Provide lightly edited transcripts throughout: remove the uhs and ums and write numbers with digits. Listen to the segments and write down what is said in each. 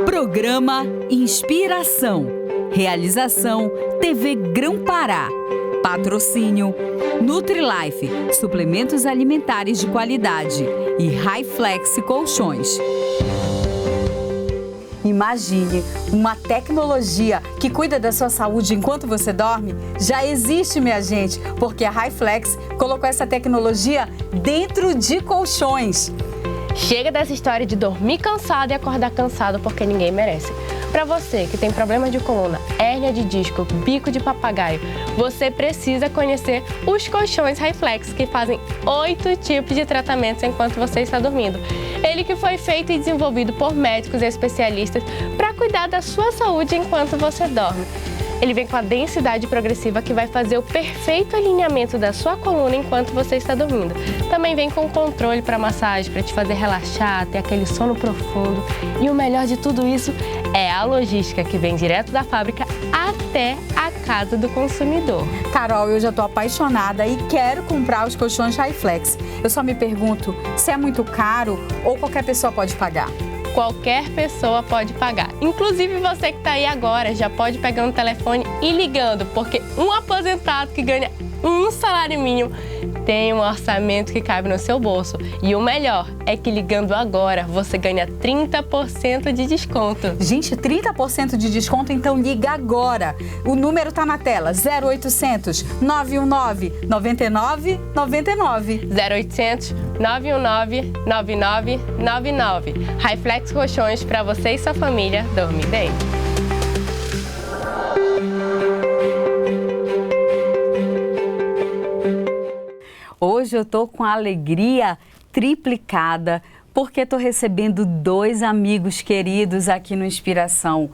Programa Inspiração. Realização TV Grão-Pará. Patrocínio Nutri-Life, suplementos alimentares de qualidade e Hi-Flex Colchões. Imagine uma tecnologia que cuida da sua saúde enquanto você dorme. Já existe, minha gente, porque a Hi-Flex colocou essa tecnologia dentro de colchões. Chega dessa história de dormir cansado e acordar cansado porque ninguém merece. Para você que tem problema de coluna, hérnia de disco, bico de papagaio, você precisa conhecer os colchões Hi-Flex, que fazem 8 tipos de tratamentos enquanto você está dormindo. Ele que foi feito e desenvolvido por médicos e especialistas para cuidar da sua saúde enquanto você dorme. Ele vem com a densidade progressiva que vai fazer o perfeito alinhamento da sua coluna enquanto você está dormindo. Também vem com controle para massagem, para te fazer relaxar, ter aquele sono profundo. E o melhor de tudo isso é a logística que vem direto da fábrica até a casa do consumidor. Carol, eu já estou apaixonada e quero comprar os colchões Hi-Flex. Eu só me pergunto se é muito caro ou qualquer pessoa pode pagar. Qualquer pessoa pode pagar. Inclusive você que está aí agora já pode pegar um telefone e ligando, porque um aposentado que ganha um salário mínimo tem um orçamento que cabe no seu bolso. E o melhor é que ligando agora você ganha 30% de desconto. Gente, 30% de desconto, então liga agora. O número tá na tela, 0800 919 99 99. 0800 919 9999. Hi-Flex Colchões para você e sua família dormir bem. Hoje eu tô com a alegria triplicada porque tô recebendo 2 amigos queridos aqui no Inspiração.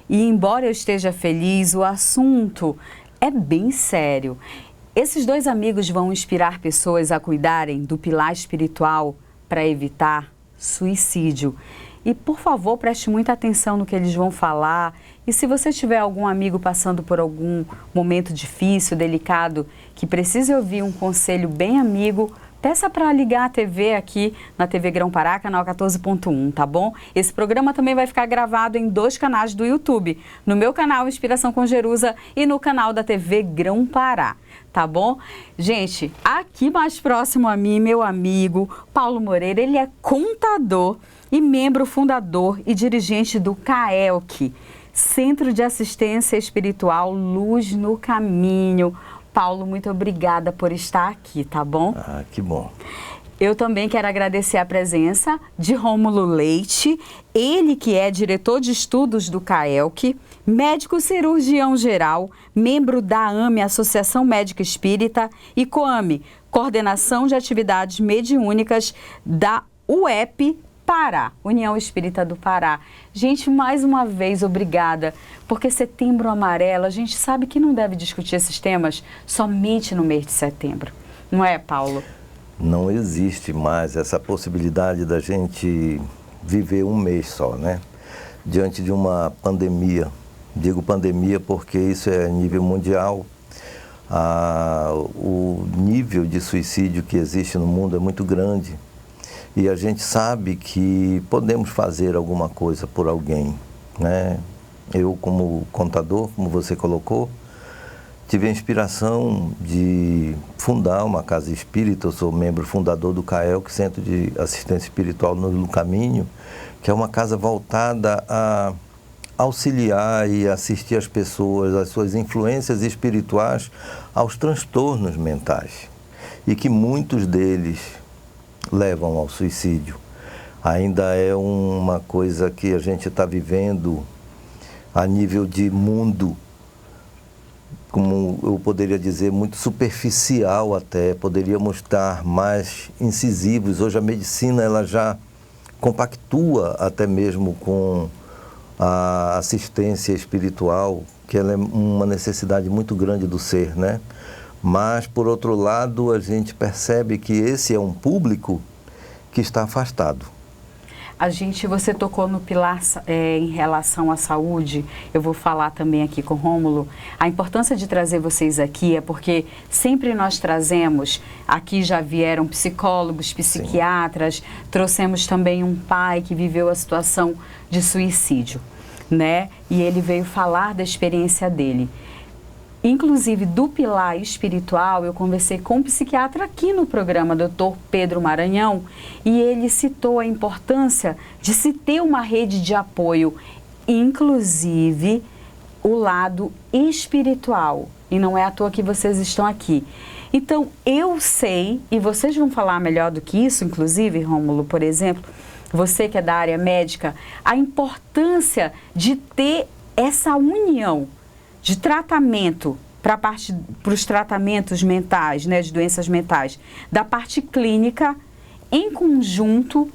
E embora eu esteja feliz, o assunto é bem sério. Esses 2 amigos vão inspirar pessoas a cuidarem do pilar espiritual para evitar suicídio. E, por favor, preste muita atenção no que eles vão falar. E se você tiver algum amigo passando por algum momento difícil, delicado, que precise ouvir um conselho bem amigo, peça para ligar a TV aqui na TV Grão-Pará, canal 14.1, tá bom? Esse programa também vai ficar gravado em 2 canais do YouTube, no meu canal Inspiração com Jerusa e no canal da TV Grão-Pará, tá bom? Gente, aqui mais próximo a mim, meu amigo Paulo Moreira, ele é contador e membro fundador e dirigente do CAELC, Centro de Assistência Espiritual Luz no Caminho. Paulo, muito obrigada por estar aqui, tá bom? Ah, que bom. Eu também quero agradecer a presença de Rômulo Leite, ele que é diretor de estudos do CAELC, médico cirurgião geral, membro da AME, Associação Médica Espírita, e COAME, Coordenação de Atividades Mediúnicas da UEP Pará, União Espírita do Pará. Gente, mais uma vez, obrigada, porque Setembro Amarelo, a gente sabe que não deve discutir esses temas somente no mês de setembro. Não é, Paulo? Não existe mais essa possibilidade da gente viver um mês só, né? Diante de uma pandemia. Digo pandemia porque isso é a nível mundial. O nível de suicídio que existe no mundo é muito grande. E a gente sabe que podemos fazer alguma coisa por alguém, né? Eu, como contador, como você colocou, tive a inspiração de fundar uma casa espírita. Eu sou membro fundador do CAELC, Centro de Assistência Espiritual no Caminho, que é uma casa voltada a auxiliar e assistir as pessoas, as suas influências espirituais, aos transtornos mentais. E que muitos deles levam ao suicídio. Ainda é uma coisa que a gente está vivendo a nível de mundo, como eu poderia dizer, muito superficial até, poderíamos estar mais incisivos. Hoje a medicina ela já compactua até mesmo com a assistência espiritual, que ela é uma necessidade muito grande do ser, né? Mas, por outro lado, a gente percebe que esse é um público que está afastado. Você tocou no pilar em relação à saúde. Eu vou falar também aqui com o Rômulo. A importância de trazer vocês aqui é porque sempre nós trazemos, aqui já vieram psicólogos, psiquiatras, trouxemos também um pai que viveu a situação de suicídio, né? E ele veio falar da experiência dele. Inclusive, do pilar espiritual, eu conversei com um psiquiatra aqui no programa, Dr. Pedro Maranhão, e ele citou a importância de se ter uma rede de apoio, inclusive o lado espiritual. E não é à toa que vocês estão aqui. Então, eu sei, e vocês vão falar melhor do que isso, inclusive, Rômulo, por exemplo, você que é da área médica, a importância de ter essa união de tratamento para os tratamentos mentais, né, de doenças mentais, da parte clínica, em conjunto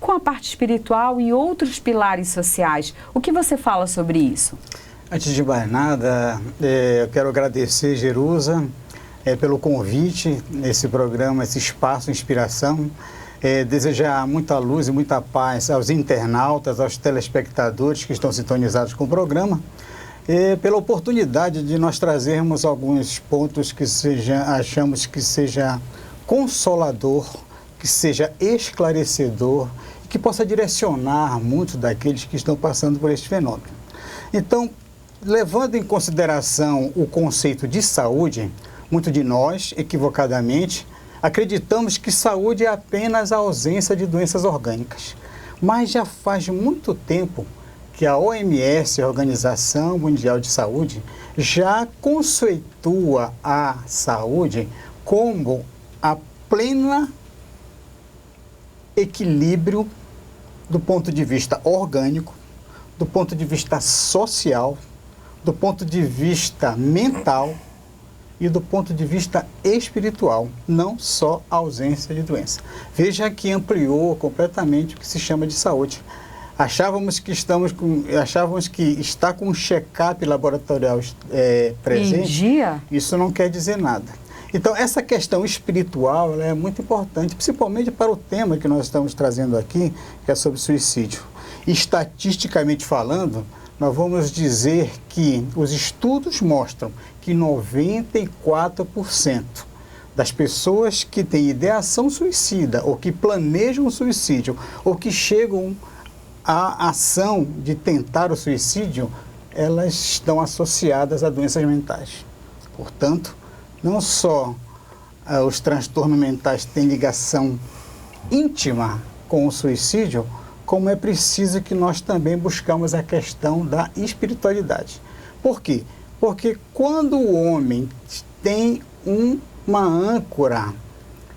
com a parte espiritual e outros pilares sociais. O que você fala sobre isso? Antes de mais nada, eu quero agradecer, Jerusa, pelo convite nesse programa, esse espaço Inspiração. Desejar muita luz e muita paz aos internautas, aos telespectadores que estão sintonizados com o programa. Pela oportunidade de nós trazermos alguns pontos que achamos que seja consolador, que seja esclarecedor, que possa direcionar muitos daqueles que estão passando por este fenômeno. Então, levando em consideração o conceito de saúde, muitos de nós, equivocadamente, acreditamos que saúde é apenas a ausência de doenças orgânicas. Mas já faz muito tempo que a OMS, a Organização Mundial de Saúde, já conceitua a saúde como a plena equilíbrio do ponto de vista orgânico, do ponto de vista social, do ponto de vista mental e do ponto de vista espiritual, não só a ausência de doença. Veja que ampliou completamente o que se chama de saúde. Achávamos que está com um check-up laboratorial presente. Dia? Isso não quer dizer nada. Então, essa questão espiritual ela é muito importante, principalmente para o tema que nós estamos trazendo aqui, que é sobre suicídio. Estatisticamente falando, nós vamos dizer que os estudos mostram que 94% das pessoas que têm ideação suicida, ou que planejam o suicídio, ou que chegam à ação de tentar o suicídio, elas estão associadas a doenças mentais. Portanto, não só os transtornos mentais têm ligação íntima com o suicídio, como é preciso que nós também buscamos a questão da espiritualidade. Por quê? Porque quando o homem tem uma âncora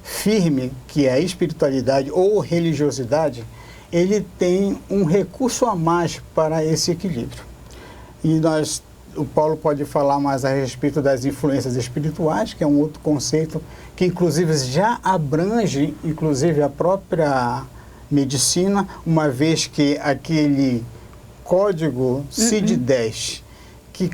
firme, que é a espiritualidade ou religiosidade, ele tem um recurso a mais para esse equilíbrio. E o Paulo pode falar mais a respeito das influências espirituais, que é um outro conceito que inclusive já abrange inclusive a própria medicina, uma vez que aquele código CID-10 que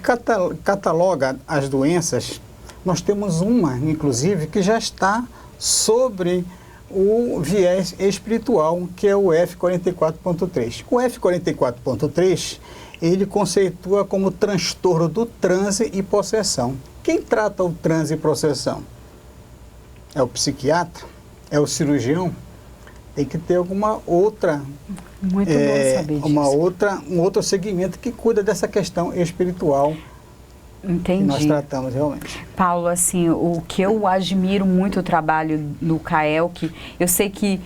cataloga as doenças, nós temos uma, inclusive, que já está sobre o viés espiritual, que é o F44.3. O F44.3, ele conceitua como transtorno do transe e possessão. Quem trata o transe e possessão? É o psiquiatra? É o cirurgião? Tem que ter alguma outra... Muito bom saber disso. Um outro segmento que cuida dessa questão espiritual. Entendi. Que nós tratamos realmente. Paulo, assim, o que eu admiro muito o trabalho do CAELC, eu sei que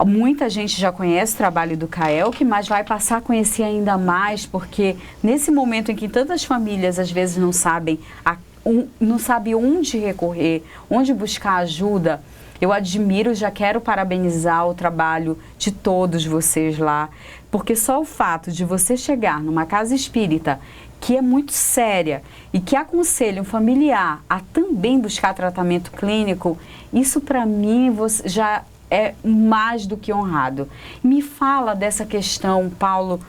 muita gente já conhece o trabalho do CAELC, mas vai passar a conhecer ainda mais, porque nesse momento em que tantas famílias às vezes não sabem onde recorrer, onde buscar ajuda, eu admiro, já quero parabenizar o trabalho de todos vocês lá, porque só o fato de você chegar numa casa espírita que é muito séria e que aconselha um familiar a também buscar tratamento clínico, isso para mim já é mais do que honrado. Me fala dessa questão, Paulo,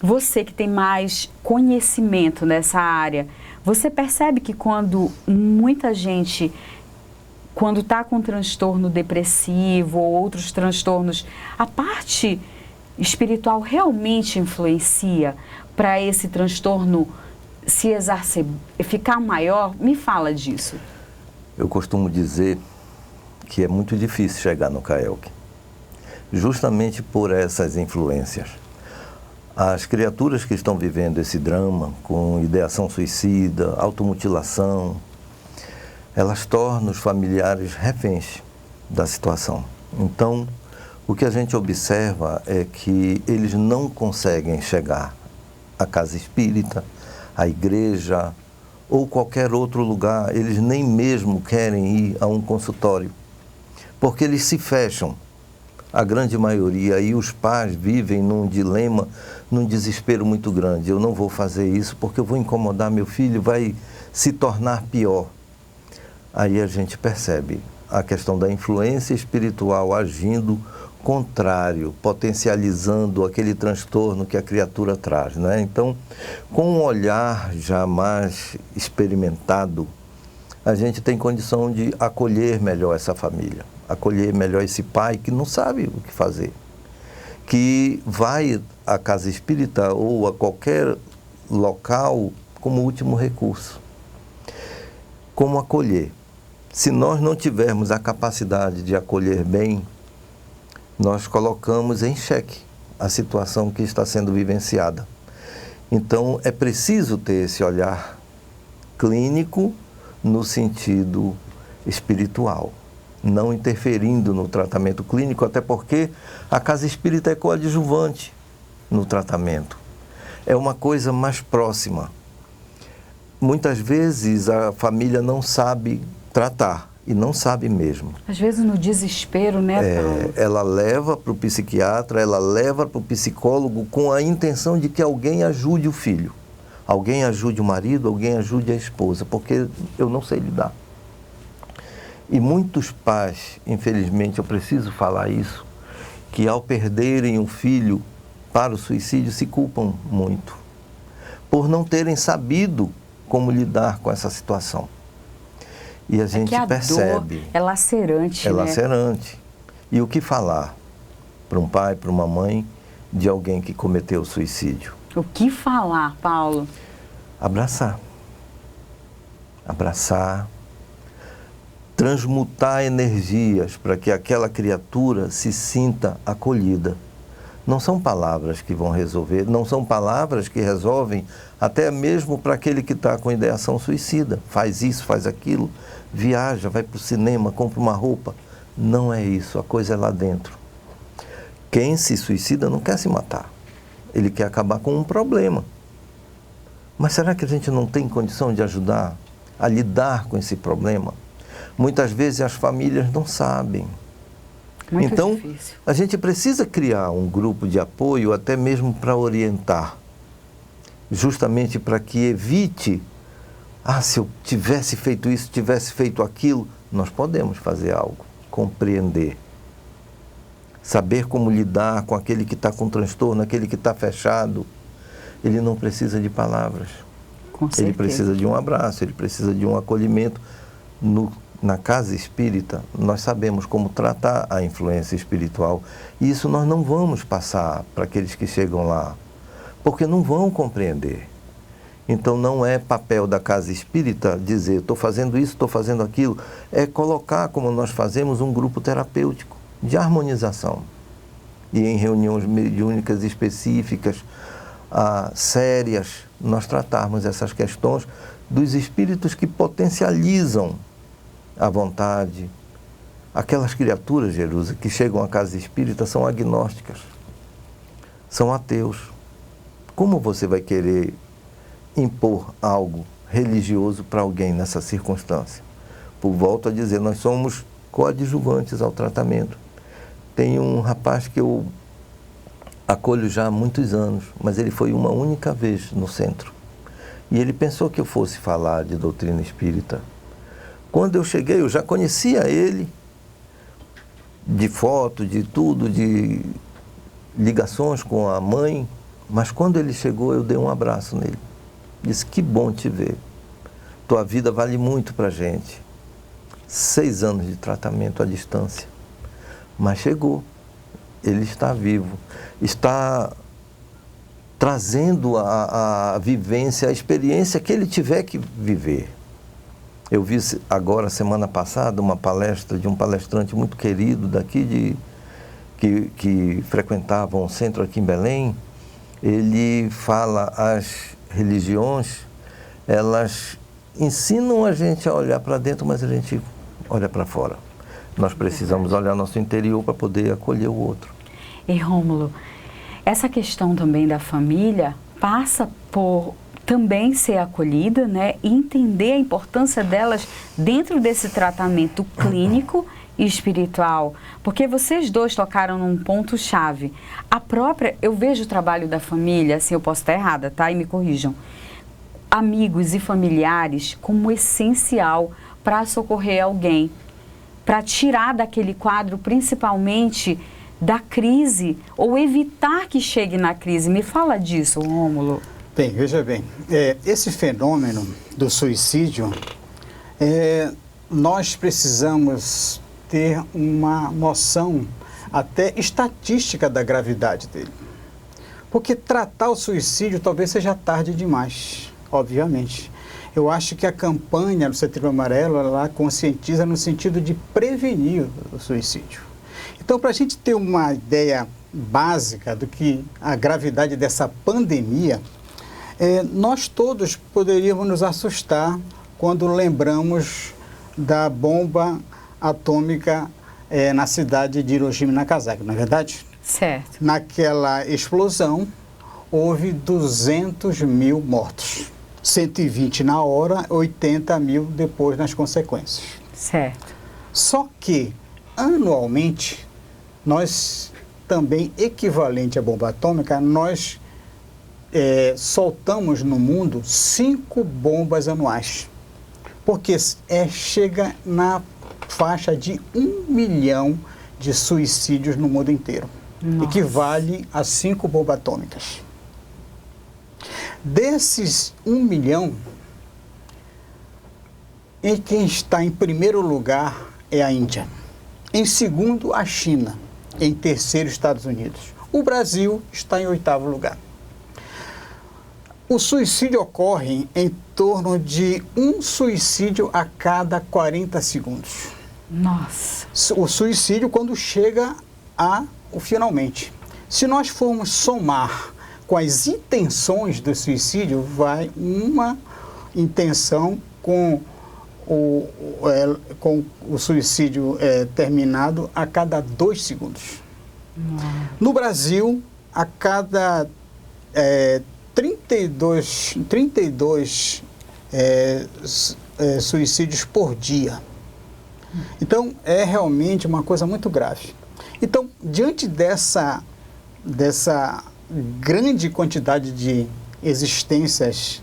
você que tem mais conhecimento nessa área, você percebe que quando muita gente, quando está com transtorno depressivo ou outros transtornos, a parte espiritual realmente influencia para esse transtorno se exacerbar, ficar maior? Me fala disso. Eu costumo dizer que é muito difícil chegar no CAELC, justamente por essas influências. As criaturas que estão vivendo esse drama com ideação suicida, automutilação, elas tornam os familiares reféns da situação. Então, o que a gente observa é que eles não conseguem chegar à casa espírita, à igreja ou qualquer outro lugar. Eles nem mesmo querem ir a um consultório, porque eles se fecham, a grande maioria, e os pais vivem num dilema, num desespero muito grande. Eu não vou fazer isso porque eu vou incomodar meu filho, vai se tornar pior. Aí a gente percebe a questão da influência espiritual agindo contrário, potencializando aquele transtorno que a criatura traz, né? Então, com um olhar já mais experimentado, a gente tem condição de acolher melhor essa família, acolher melhor esse pai que não sabe o que fazer, que vai à casa espírita ou a qualquer local como último recurso. Como acolher? Se nós não tivermos a capacidade de acolher bem, nós colocamos em xeque a situação que está sendo vivenciada. Então, é preciso ter esse olhar clínico no sentido espiritual, não interferindo no tratamento clínico, até porque a casa espírita é coadjuvante no tratamento. É uma coisa mais próxima. Muitas vezes a família não sabe tratar, e não sabe mesmo. Às vezes no desespero, né, Paulo? Ela leva para o psiquiatra, ela leva para o psicólogo com a intenção de que alguém ajude o filho. Alguém ajude o marido, alguém ajude a esposa, porque eu não sei lidar. E muitos pais, infelizmente, eu preciso falar isso, que ao perderem um filho para o suicídio se culpam muito, por não terem sabido como lidar com essa situação. E a gente percebe. Dor é lacerante, É né? lacerante. E o que falar para um pai, para uma mãe de alguém que cometeu suicídio? O que falar, Paulo? Abraçar. Abraçar. Transmutar energias para que aquela criatura se sinta acolhida. Não são palavras que vão resolver, não são palavras que resolvem até mesmo para aquele que está com ideação suicida. Faz isso, faz aquilo, viaja, vai para o cinema, compra uma roupa. Não é isso, a coisa é lá dentro. Quem se suicida não quer se matar, ele quer acabar com um problema. Mas será que a gente não tem condição de ajudar a lidar com esse problema? Muitas vezes as famílias não sabem. Muito então, difícil. A gente precisa criar um grupo de apoio até mesmo para orientar, justamente para que evite, se eu tivesse feito isso, tivesse feito aquilo, nós podemos fazer algo, compreender, saber como lidar com aquele que está com transtorno, aquele que está fechado. Ele não precisa de palavras, ele precisa de um abraço, ele precisa de um acolhimento. Na casa espírita, nós sabemos como tratar a influência espiritual. E isso nós não vamos passar para aqueles que chegam lá, porque não vão compreender. Então não é papel da casa espírita dizer, estou fazendo isso, estou fazendo aquilo. É colocar, como nós fazemos, um grupo terapêutico de harmonização. E em reuniões mediúnicas específicas, sérias, nós tratarmos essas questões dos espíritos que potencializam a vontade. Aquelas criaturas, Jerusa, que chegam à casa espírita são agnósticas, são ateus. Como você vai querer impor algo religioso para alguém nessa circunstância? Por volto a dizer, nós somos coadjuvantes ao tratamento. Tem um rapaz que eu acolho já há muitos anos, mas ele foi uma única vez no centro. E ele pensou que eu fosse falar de doutrina espírita. Quando eu cheguei, eu já conhecia ele, de foto, de tudo, de ligações com a mãe, mas quando ele chegou, eu dei um abraço nele. Disse, que bom te ver. Tua vida vale muito pra gente. 6 anos de tratamento à distância. Mas chegou. ele está vivo, está trazendo a vivência, a experiência que ele tiver que viver. Eu vi agora, semana passada, uma palestra de um palestrante muito querido daqui, que frequentava um centro aqui em Belém. Ele fala, as religiões, elas ensinam a gente a olhar para dentro, mas a gente olha para fora. Nós precisamos olhar nosso interior para poder acolher o outro. E Rômulo, essa questão também da família passa por também ser acolhida, né, e entender a importância delas dentro desse tratamento clínico e espiritual, porque vocês dois tocaram num ponto-chave. Eu vejo o trabalho da família, assim, eu posso estar errada, tá? E me corrijam. Amigos e familiares como essencial para socorrer alguém, para tirar daquele quadro, principalmente da crise, ou evitar que chegue na crise. Me fala disso, Rômulo. Bem, veja bem, esse fenômeno do suicídio, nós precisamos ter uma noção até estatística da gravidade dele. Porque tratar o suicídio talvez seja tarde demais, obviamente. Eu acho que a campanha do Setembro Amarelo, ela conscientiza no sentido de prevenir o suicídio. Então, para a gente ter uma ideia básica do que a gravidade dessa pandemia, nós todos poderíamos nos assustar quando lembramos da bomba atômica na cidade de Hiroshima e Nagasaki, não é verdade? Certo. Naquela explosão, houve 200 mil mortos. 120 na hora, 80 mil depois nas consequências. Certo. Só que, anualmente, nós também, equivalente à bomba atômica, nós soltamos no mundo 5 bombas anuais. Porque chega na faixa de 1 milhão de suicídios no mundo inteiro. Nossa. Equivale a 5 bombas atômicas. Desses 1 milhão, quem está em primeiro lugar é a Índia. Em segundo, a China. Em terceiro, Estados Unidos. O Brasil está em 8º lugar. O suicídio ocorre em torno de um suicídio a cada 40 segundos. Nossa! O suicídio quando chega o finalmente. Se nós formos somar com as intenções do suicídio, vai uma intenção com o suicídio terminado a cada 2 segundos. No Brasil, a cada 32 suicídios por dia. Então, é realmente uma coisa muito grave. Então, diante dessa grande quantidade de existências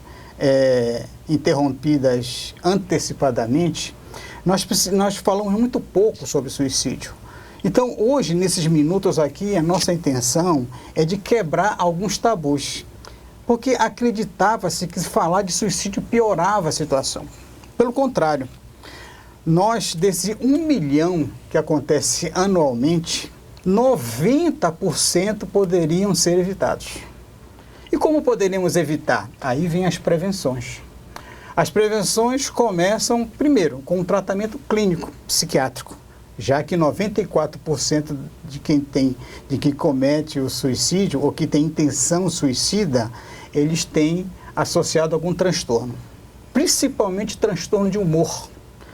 interrompidas antecipadamente, nós falamos muito pouco sobre suicídio. Então, hoje, nesses minutos aqui, a nossa intenção é de quebrar alguns tabus, porque acreditava-se que falar de suicídio piorava a situação. Pelo contrário, desse 1 milhão que acontece anualmente, 90% poderiam ser evitados. E como poderíamos evitar? Aí vem as prevenções. As prevenções começam, primeiro, com um tratamento clínico, psiquiátrico, já que 94% de quem comete o suicídio ou que tem intenção suicida, eles têm associado algum transtorno, principalmente transtorno de humor.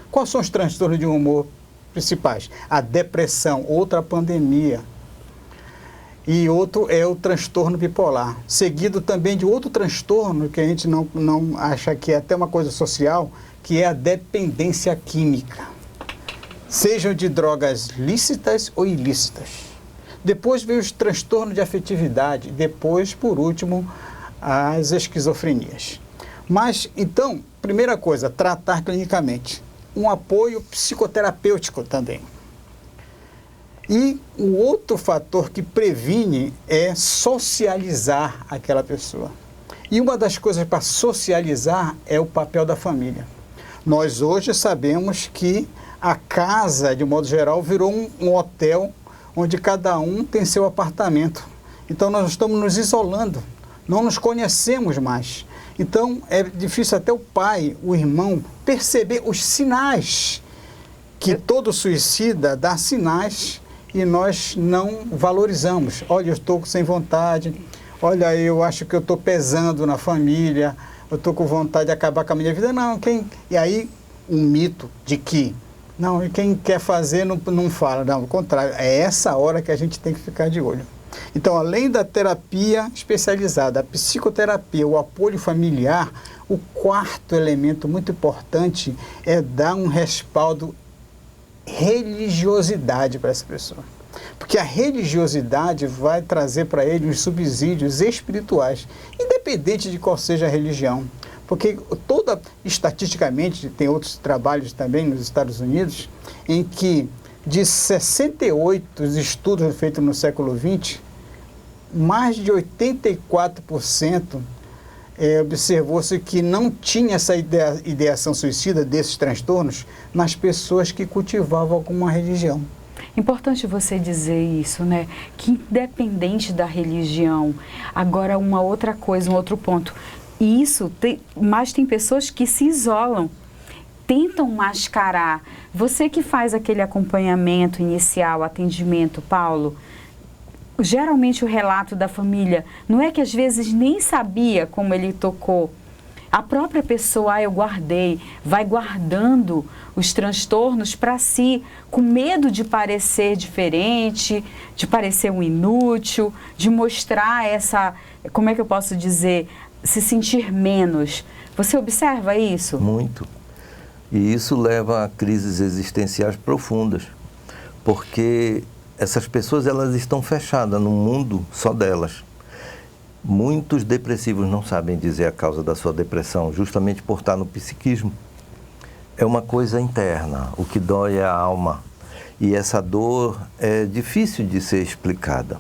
Quais são os transtornos de humor principais? A depressão, outra pandemia. E outro é o transtorno bipolar, seguido também de outro transtorno que a gente não acha que é até uma coisa social, que é a dependência química, sejam de drogas lícitas ou ilícitas. Depois veio os transtornos de afetividade, depois, por último, as esquizofrenias. Mas, então, primeira coisa, tratar clinicamente. Um apoio psicoterapêutico também. E o outro fator que previne é socializar aquela pessoa. E uma das coisas para socializar é o papel da família. Nós hoje sabemos que a casa, de modo geral, virou um hotel onde cada um tem seu apartamento. Então nós estamos nos isolando, não nos conhecemos mais. Então é difícil até o pai, o irmão, perceber os sinais, que todo suicida dá sinais e nós não valorizamos. Olha, eu estou sem vontade, olha, eu acho que eu estou pesando na família, eu estou com vontade de acabar com a minha vida. Não, e aí um mito de que, não, quem quer fazer não fala. Não, ao contrário, é essa hora que a gente tem que ficar de olho. Então, além da terapia especializada, a psicoterapia, o apoio familiar, o quarto elemento muito importante é dar um respaldo religiosidade para essa pessoa. Porque a religiosidade vai trazer para ele os subsídios espirituais, independente de qual seja a religião. Porque estatisticamente, tem outros trabalhos também nos Estados Unidos, em que de 68 estudos feitos no século XX, mais de 84% observou-se que não tinha essa ideação suicida desses transtornos nas pessoas que cultivavam alguma religião. Importante você dizer isso, né? Que independente da religião. Agora, uma outra coisa, um outro ponto. Mas tem pessoas que se isolam, tentam mascarar. Você que faz aquele acompanhamento inicial, atendimento, Paulo, geralmente o relato da família não é que às vezes nem sabia como ele tocou. A própria pessoa, eu guardei, vai guardando os transtornos para si, com medo de parecer diferente, de parecer um inútil, de mostrar essa, como é que eu posso dizer, se sentir menos. Você observa isso? Muito. E isso leva a crises existenciais profundas, porque essas pessoas, elas estão fechadas num mundo só delas. Muitos depressivos não sabem dizer a causa da sua depressão, justamente por estar no psiquismo. É uma coisa interna, o que dói é a alma. E essa dor é difícil de ser explicada.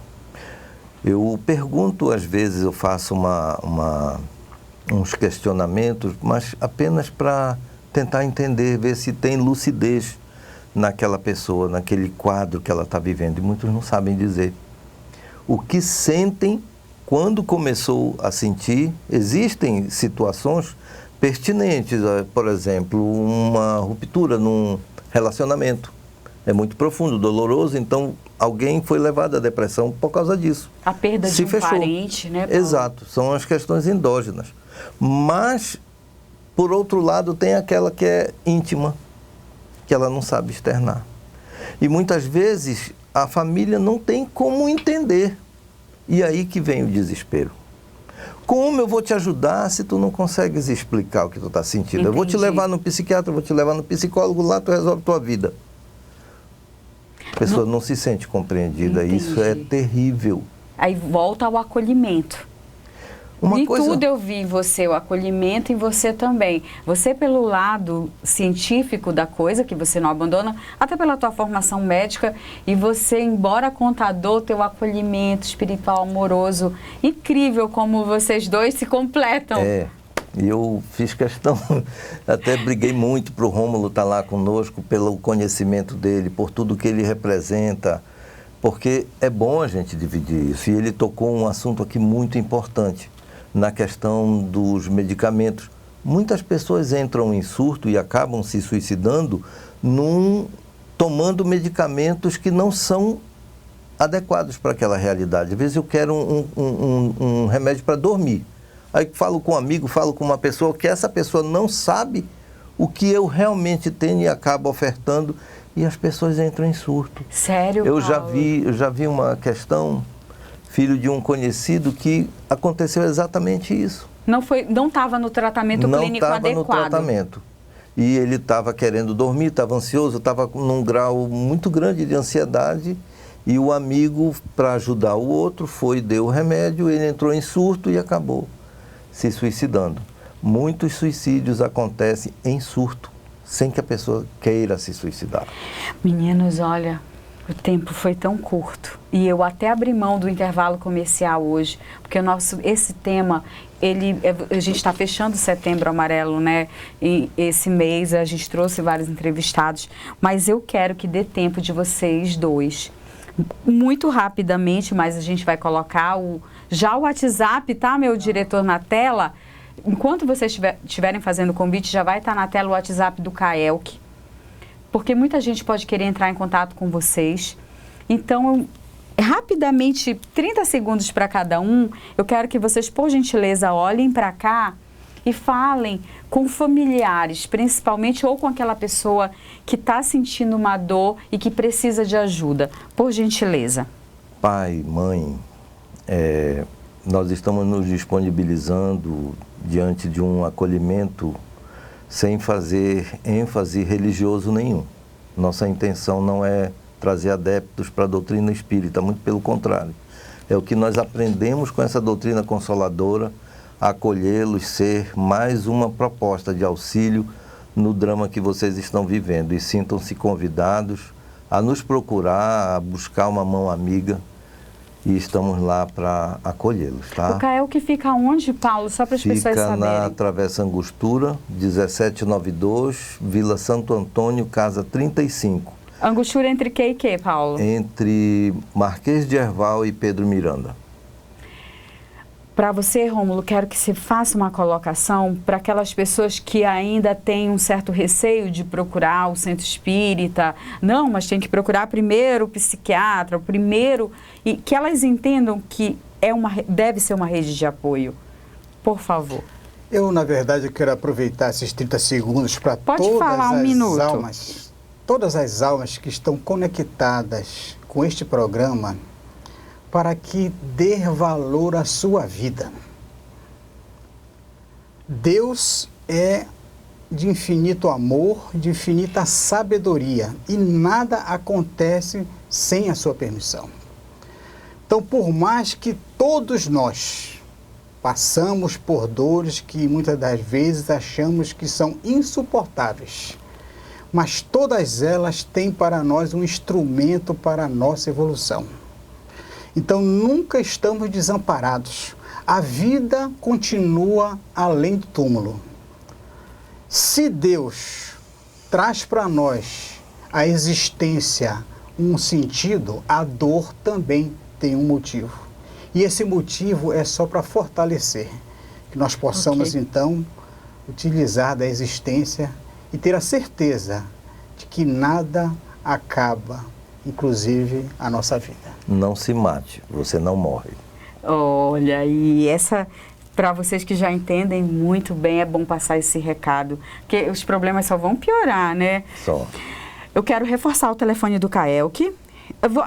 Eu pergunto, às vezes, eu faço uns questionamentos, mas apenas para tentar entender, ver se tem lucidez naquela pessoa, naquele quadro que ela está vivendo. E muitos não sabem dizer. O que sentem quando começou a sentir, existem situações pertinentes, por exemplo, uma ruptura num relacionamento. É muito profundo, doloroso, então alguém foi levado à depressão por causa disso. A perda de um parente, né, Paulo? Exato, são as questões endógenas. Mas, por outro lado, tem aquela que é íntima, que ela não sabe externar. E muitas vezes a família não tem como entender. E aí que vem o desespero. Como eu vou te ajudar se tu não consegues explicar o que tu está sentindo? Entendi. Eu vou te levar no psiquiatra, eu vou te levar no psicólogo, lá tu resolve tua vida. A pessoa não se sente compreendida. Entendi. Isso é terrível. Aí volta ao acolhimento. Tudo eu vi em você, o acolhimento em você também. Você pelo lado científico da coisa, que você não abandona, até pela tua formação médica, e você, embora contador, teu acolhimento espiritual, amoroso, incrível como vocês dois se completam. E eu fiz questão, até briguei muito para o Rômulo estar lá conosco, pelo conhecimento dele, por tudo que ele representa, porque é bom a gente dividir isso. E ele tocou um assunto aqui muito importante, na questão dos medicamentos. Muitas pessoas entram em surto e acabam se suicidando tomando medicamentos que não são adequados para aquela realidade. Às vezes eu quero um remédio para dormir. Aí falo com um amigo, falo com uma pessoa que essa pessoa não sabe o que eu realmente tenho e acaba ofertando, e as pessoas entram em surto. Sério, eu Paulo? já vi uma questão, filho de um conhecido, que aconteceu exatamente isso. Não estava no tratamento clínico adequado. Não estava no tratamento. E ele estava querendo dormir, estava ansioso, estava num grau muito grande de ansiedade, e o amigo, para ajudar o outro, deu o remédio, ele entrou em surto e acabou se suicidando. Muitos suicídios acontecem em surto, sem que a pessoa queira se suicidar. Meninos, olha, o tempo foi tão curto. E eu até abri mão do intervalo comercial hoje, porque esse tema, a gente está fechando Setembro Amarelo, né? E esse mês a gente trouxe vários entrevistados, mas eu quero que dê tempo de vocês dois muito rapidamente, mas a gente vai colocar já o WhatsApp, tá, meu diretor, na tela. Enquanto vocês estiverem fazendo o convite, já vai estar na tela o WhatsApp do CAELC, porque muita gente pode querer entrar em contato com vocês. Então, rapidamente, 30 segundos para cada um, eu quero que vocês, por gentileza, olhem para cá e falem com familiares, principalmente, ou com aquela pessoa que está sentindo uma dor e que precisa de ajuda. Por gentileza. Pai, mãe, nós estamos nos disponibilizando diante de um acolhimento sem fazer ênfase religioso nenhum. Nossa intenção não é trazer adeptos para a doutrina espírita, muito pelo contrário. É o que nós aprendemos com essa doutrina consoladora, acolhê-los, ser mais uma proposta de auxílio no drama que vocês estão vivendo. E sintam-se convidados a nos procurar, a buscar uma mão amiga, e estamos lá para acolhê-los, tá? O CAELC fica onde, Paulo? Só para as pessoas saberem. Fica na Travessa Angostura, 1792, Vila Santo Antônio, casa 35. Angostura entre que e que, Paulo? Entre Marquês de Herval e Pedro Miranda. Para você, Rômulo, quero que você faça uma colocação para aquelas pessoas que ainda têm um certo receio de procurar o centro espírita. Não, mas tem que procurar primeiro o psiquiatra, e que elas entendam que deve ser uma rede de apoio. Por favor. Eu, na verdade, quero aproveitar esses 30 segundos para todas as almas que estão conectadas com este programa, para que dê valor à sua vida. Deus é de infinito amor, de infinita sabedoria, e nada acontece sem a sua permissão. Então, por mais que todos nós passamos por dores que muitas das vezes achamos que são insuportáveis, mas todas elas têm para nós um instrumento para a nossa evolução. Então, nunca estamos desamparados. A vida continua além do túmulo. Se Deus traz para nós a existência um sentido, a dor também tem um motivo. E esse motivo é só para fortalecer. Que nós possamos, então, utilizar da existência e ter a certeza de que nada acaba, inclusive a nossa vida. Não se mate, você não morre. Olha, e essa, para vocês que já entendem muito bem, é bom passar esse recado, porque os problemas só vão piorar, né? Só. Eu quero reforçar o telefone do CAELC.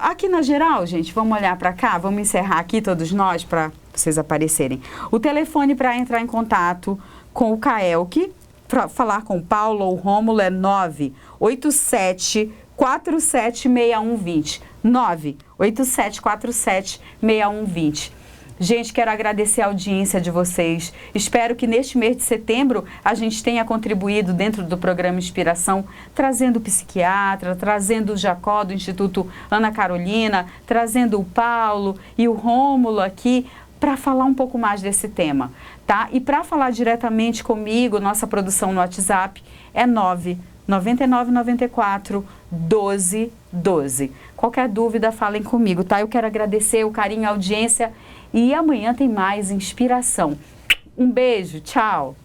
Aqui na geral, gente, vamos olhar para cá, vamos encerrar aqui todos nós para vocês aparecerem. O telefone para entrar em contato com o CAELC, para falar com o Paulo ou o Rômulo, é 987 476120. 987476120. Gente, quero agradecer a audiência de vocês. Espero que neste mês de setembro a gente tenha contribuído dentro do programa Inspiração, trazendo o psiquiatra, trazendo o Jacó do Instituto Ana Carolina, trazendo o Paulo e o Rômulo aqui para falar um pouco mais desse tema, tá? E para falar diretamente comigo, nossa produção no WhatsApp é 9994 1212. Qualquer dúvida, falem comigo, tá? Eu quero agradecer o carinho, a audiência, e amanhã tem mais Inspiração. Um beijo, tchau!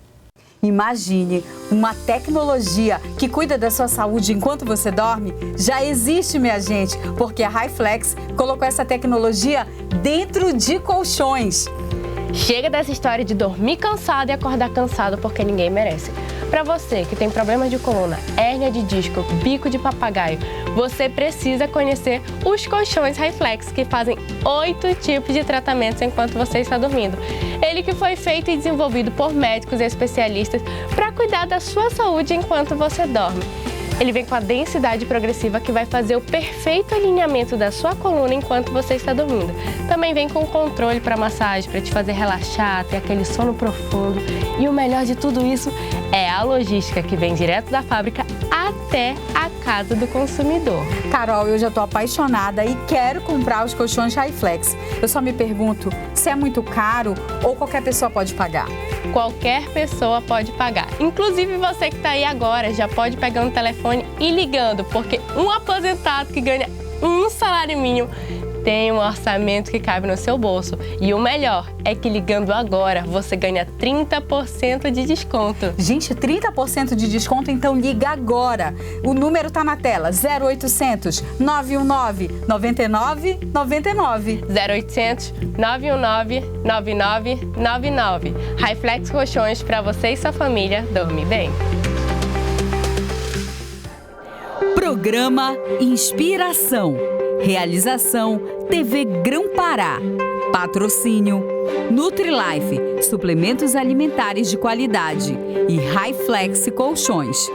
Imagine uma tecnologia que cuida da sua saúde enquanto você dorme. Já existe, minha gente, porque a Hi-Flex colocou essa tecnologia dentro de colchões. Chega dessa história de dormir cansado e acordar cansado porque ninguém merece. Para você que tem problemas de coluna, hérnia de disco, bico de papagaio, você precisa conhecer os colchões Hi-Flex, que fazem 8 tipos de tratamentos enquanto você está dormindo. Ele que foi feito e desenvolvido por médicos e especialistas para cuidar da sua saúde enquanto você dorme. Ele vem com a densidade progressiva que vai fazer o perfeito alinhamento da sua coluna enquanto você está dormindo. Também vem com controle para massagem, para te fazer relaxar, ter aquele sono profundo. E o melhor de tudo isso é a logística que vem direto da fábrica até a casa do consumidor. Carol, eu já estou apaixonada e quero comprar os colchões Hi-Flex. Eu só me pergunto se é muito caro ou qualquer pessoa pode pagar. Qualquer pessoa pode pagar. Inclusive você que está aí agora já pode pegar um telefone e ligando, porque um aposentado que ganha um salário mínimo, tem um orçamento que cabe no seu bolso. E o melhor é que ligando agora, você ganha 30% de desconto. Gente, 30% de desconto, então liga agora. O número tá na tela, 0800 919 9999. 0800 919 9999. Hi-Flex Colchões para você e sua família dormir bem. Programa Inspiração. Realização TV Grão-Pará. Patrocínio Nutri-Life, suplementos alimentares de qualidade e Hi-Flex Colchões.